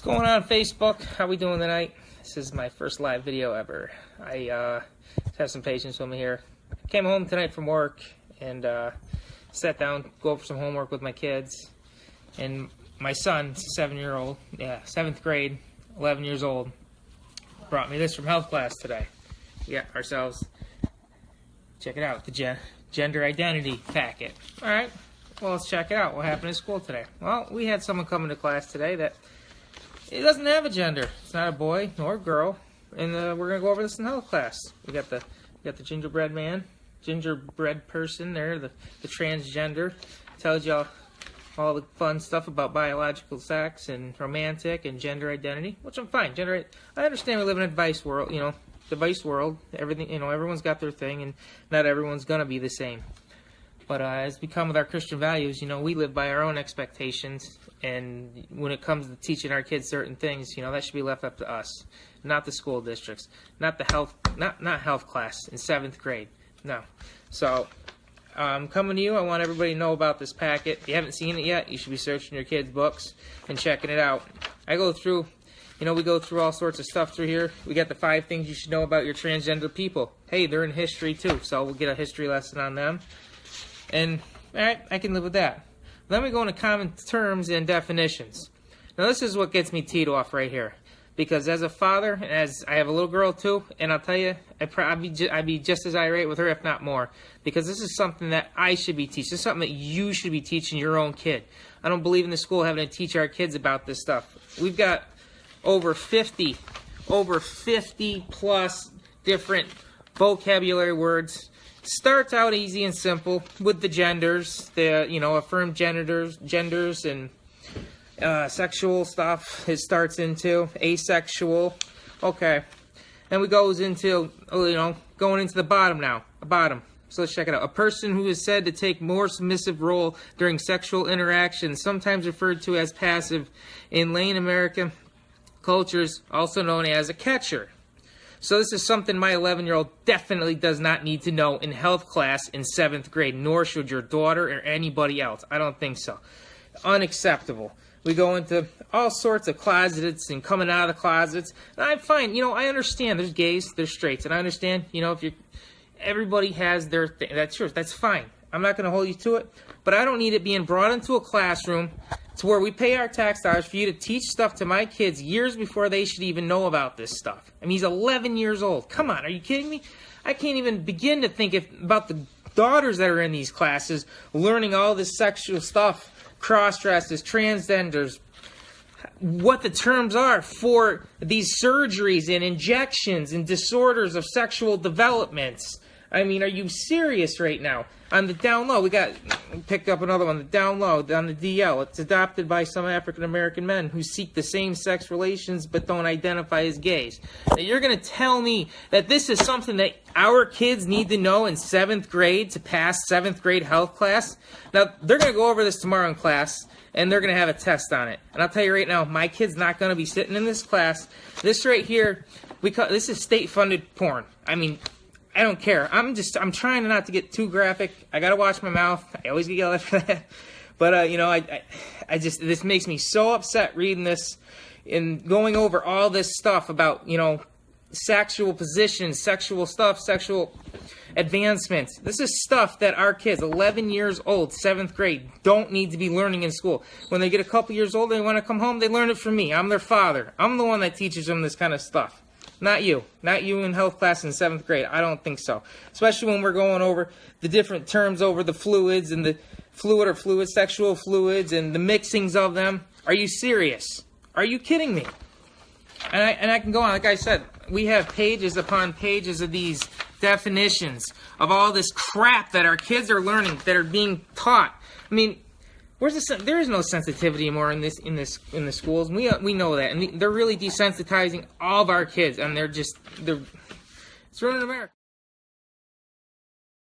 going on Facebook? How we doing tonight? This is my first live video ever. I have some patience with me here. Came home tonight from work and sat down, go over some homework with my kids. And my son, 7-year-old, 7th grade, 11 years old, brought me this from health class today. We got ourselves, check it out, the gender identity packet. All right, well, let's check it out. What happened in school today? Well, we had someone come into class today that it doesn't have a gender. It's not a boy nor a girl, and we're gonna go over this in health class. We got the gingerbread man, gingerbread person there, the transgender. Tells you all the fun stuff about biological sex and romantic and gender identity, which I'm fine. I understand we live in a device world, device world. Everything, everyone's got their thing, and not everyone's gonna be the same. But as we come with our Christian values, we live by our own expectations, and when it comes to teaching our kids certain things, that should be left up to us, not the school districts, not the not health class in 7th grade. No. So, coming to you, I want everybody to know about this packet. If you haven't seen it yet, you should be searching your kids' books and checking it out. I go through, we go through all sorts of stuff through here. We got the 5 things you should know about your transgender people. Hey, they're in history too, so we'll get a history lesson on them. And, alright, I can live with that. Then we go into common terms and definitions. Now, this is what gets me teed off right here. Because as a father, as I have a little girl too, and I'll tell you, I'd be just as irate with her, if not more. Because this is something that I should be teaching. This is something that you should be teaching your own kid. I don't believe in the school having to teach our kids about this stuff. We've got over 50 plus different vocabulary words. Starts out easy and simple with the genders, affirmed genders and sexual stuff. It starts into asexual. Okay, then we goes into going into the bottom now. A bottom. So let's check it out. A person who is said to take more submissive role during sexual interaction, sometimes referred to as passive in Latin American cultures, also known as a catcher. So this is something my 11-year-old definitely does not need to know in health class in 7th grade, nor should your daughter or anybody else. I don't think so. Unacceptable. We go into all sorts of closets and coming out of the closets. And I'm fine. I understand there's gays, there's straights. And I understand, everybody has their thing. That's yours. That's fine. I'm not going to hold you to it. But I don't need it being brought into a classroom to where we pay our tax dollars for you to teach stuff to my kids years before they should even know about this stuff. I mean, he's 11 years old. Come on, are you kidding me? I can't even begin to think about the daughters that are in these classes learning all this sexual stuff, cross-dresses, transgenders, what the terms are for these surgeries and injections and disorders of sexual developments. I mean, are you serious right now? On the down low, we picked up another one, the down low, on the DL. It's adopted by some African-American men who seek the same sex relations but don't identify as gays. Now, you're going to tell me that this is something that our kids need to know in 7th grade to pass 7th grade health class? Now, they're going to go over this tomorrow in class, and they're going to have a test on it. And I'll tell you right now, my kid's not going to be sitting in this class. This right here, this is state-funded porn. I mean, I don't care. I'm trying not to get too graphic. I gotta watch my mouth. I always get yelled at for that. But this makes me so upset reading this and going over all this stuff about sexual positions, sexual stuff, sexual advancements. This is stuff that our kids, 11 years old, 7th grade, don't need to be learning in school. When they get a couple years old, they want to come home. They learn it from me. I'm their father. I'm the one that teaches them this kind of stuff. Not you in health class in 7th grade. I don't think so. Especially when we're going over the different terms over the fluids and the sexual fluids and the mixings of them. Are you serious? Are you kidding me? And I can go on. Like I said, we have pages upon pages of these definitions of all this crap that our kids are learning, that are being taught. I mean, there is no sensitivity anymore in the schools. We know that, and they're really desensitizing all of our kids, and it's ruining America.